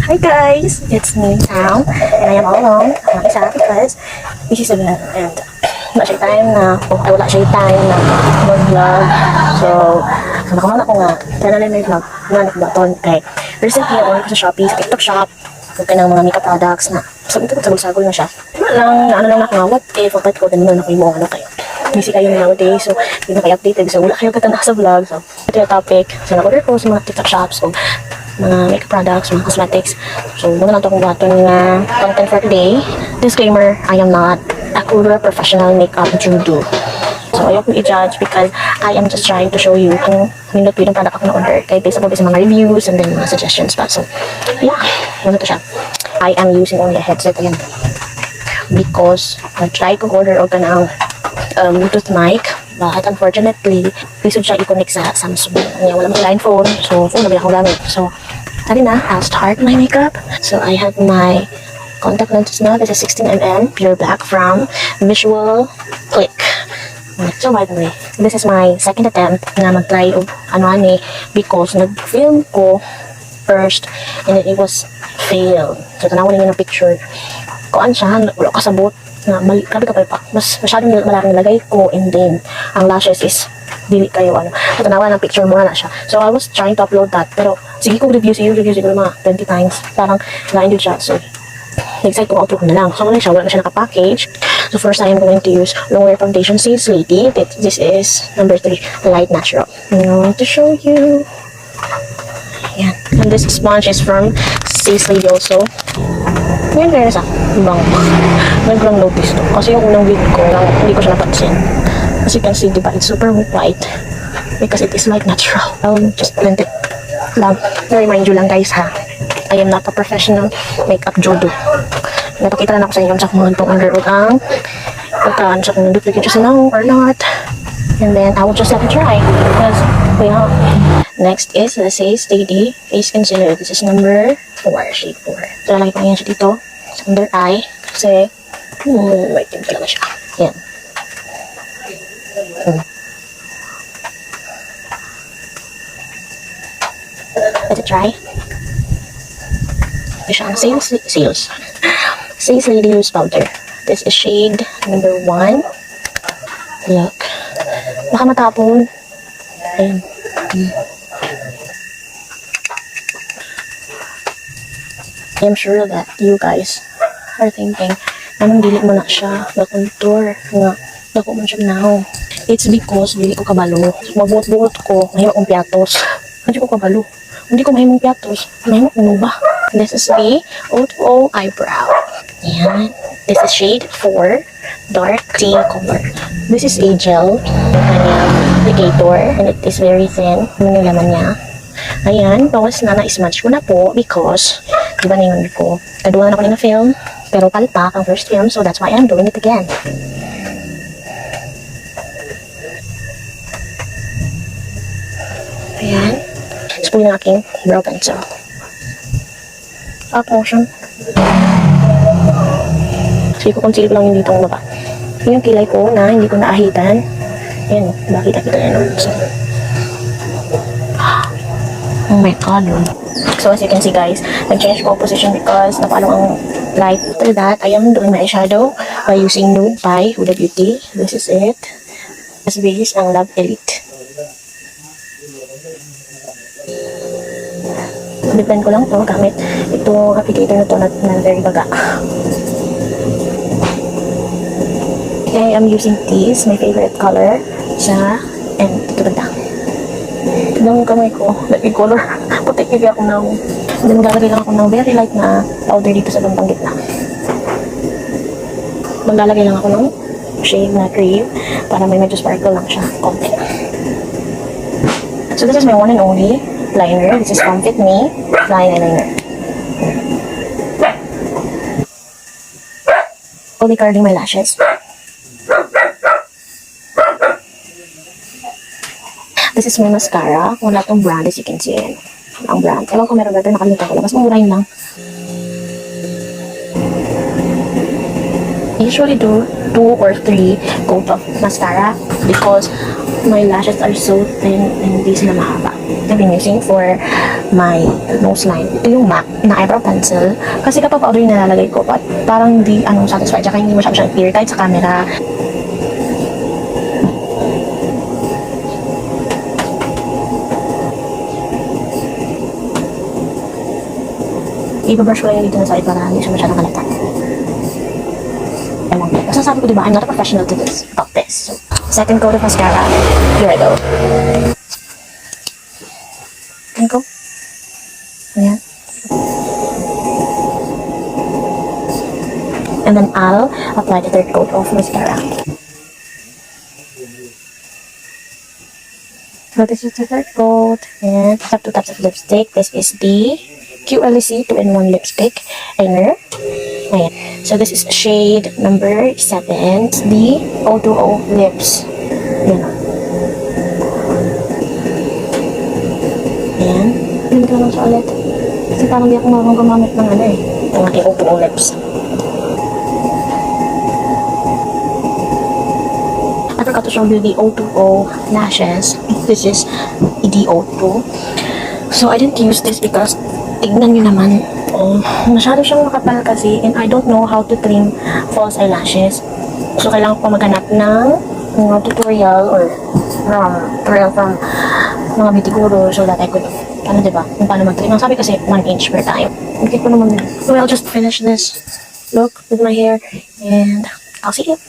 Hi guys, it's me Sam, and I am all alone. Ang isa because this is a vlog and wala siya time na mag-vlog. So nakamana ko nga, tara na may vlog na nagbaton kay recently ako ko sa Shopee, sa TikTok shop kung ng mga makeup products na sabi ko sagol-sagol na siya. Ano lang ako nga, what if bakit ko ganun na mo ano kayo. Busy kayo nowadays, so hindi na kayo updated, so wala kayo katanda sa vlog. So ito yung topic, so na-order ko sa mga TikTok shops, so mga makeup products, mga cosmetics. So, muna lang ito kung bato ng content for today. Disclaimer, I am not a cool professional makeup judo. So, ayoko i-judge because I am just trying to show you kung nindot yung product ako na-order. Kaya based upon sa mga reviews and then mga suggestions pa. So, yeah, muna ito siya. I am using only a headset ayan. Because I-try ko order o ka ng Bluetooth mic. But unfortunately, pisod siya i-connect sa Samsung. Wala mo line phone. So, phone na ba akong gamit. So, tari na, I'll start my makeup. So, I have my contact lenses now. This is 16mm pure black from Visual Click. So, by the way, this is my second attempt na mag-try of ano because nag-film ko first and it was failed. So, tanawan niyo ng picture. Kuan siya, wala kasabot. Na grabe ka pa mas masyadong malaking nilagay ko and then ang lashes is dili kayo ano so tanawa ng picture mo na siya so I was trying to upload that pero sige ko review siguro mga 20 times parang na-enjoy siya so nag-decide ko upload na lang so wala na siya nakapackage so first I am going to use Longwear Foundation Shades Lady. This is number 3 Light Natural. I'm going to show you yan and this sponge is from Shades Lady also. Ngayon kaya nasa ibang nag-lang notice to. Kasi yung unang video ko, hindi ko siya napansin. As you can see, diba, it's super white. Because it is light natural. I'll just blend it lang. Remind you lang guys ha. I am not a professional makeup judo. Napakita na ako sa inyo sa kung itong under ang pagkaan sa kung duplicate siya no or not. And then, I will just let it dry. Because, yeah. Next is the Shades Lady Face Concealer. This is number 4, shade 4. So, lalagay ko yan siya dito sa under eye. Kasi, white din talaga siya. Yan. Let it dry. Ito siya ang Shades Lady Loose Powder. This is shade number 1. Look. Baka matapon. Ayan. I'm sure that you guys are thinking, anong dili mo na siya na-contour nga, dako man siya now. It's because dili ko kabalo. Mabuot-buot ko, mahimok kong piatos. Hindi ko kabalo. Hindi ko mahimong piatos. Mahimok kong ba? This is the O2O Eyebrow. Ayan. This is shade 4, dark tea color. This is a gel, kanyang applicator, and it is very thin. Ano yung laman niya? Ayan, bawas na na-smudge ko na po because, diba na yun ko, kaduwa na ako na film, pero palpak ang first film, so that's why I'm doing it again. Ayan. Spoon ng aking brow pencil. Up motion. So, i-conceal ko lang yung ditong baba. Yung kilay ko na hindi ko naahitan. Ayan, makita-kita yan. So, oh my god. So, as you can see guys, nag-change ko position because napalo ang light. After that, I am doing my eyeshadow by using Nude by Huda Beauty. This is it. As base ang Love Elite. Depend ko lang to gamit itong applicator na to na very baga. I am using this, my favorite color sa and ito banda. Tignan mo kamay ko, lagi color. Putik kaya ako ng then maglalagay lang ako ng very light na powder dito sa bandang gitna. Maglalagay lang ako ng shade na cream para may medyo sparkle lang siya, konti. So this is my one and only liner. This is from Fit Me Fine Eyeliner. Only curling my lashes. This is my mascara. Wala tong brand, as you can see. Ang brand. Ewan ko meron ba ito, nakalimutan ko lang. Mas mura yun lang. I usually do 2 or 3 coat of mascara because my lashes are so thin and hindi sila mahaba. I've been using for my nose line. Ito yung MAC na eyebrow pencil. Kasi kapag powder yung nalalagay ko, but parang hindi satisfied. Tsaka hindi masyado siyang clear kahit sa camera. Ibabrush ko lang yung dito na side para hindi siya masyadong kalata. Basta sabi ko, diba, I'm not a professional to this, about this. So, second coat of mascara. Here I go. Second coat. Ayan. And then I'll apply the third coat of mascara. So this is the third coat. And I have 2 types of lipstick. This is the QLC 2-in-1 lipstick liner. Ayan. So this is shade number 7. It's the O2O lips. Ayan. Ayan. Hindi ko lang siya ulit. Kasi parang di ako marunong gumamit ng yung ating O2O lips. I forgot to show you the O2O lashes. This is the O2. So I didn't use this because tignan nyo naman, masyado siyang makapal kasi and I don't know how to trim false eyelashes. So kailangan ko maghanap ng tutorial or from mga beauty guru so that I could, diba, kung paano mag-trim. Ang sabi kasi 1 inch per time. Okay ko naman. So I'll just finish this look with my hair and I'll see you.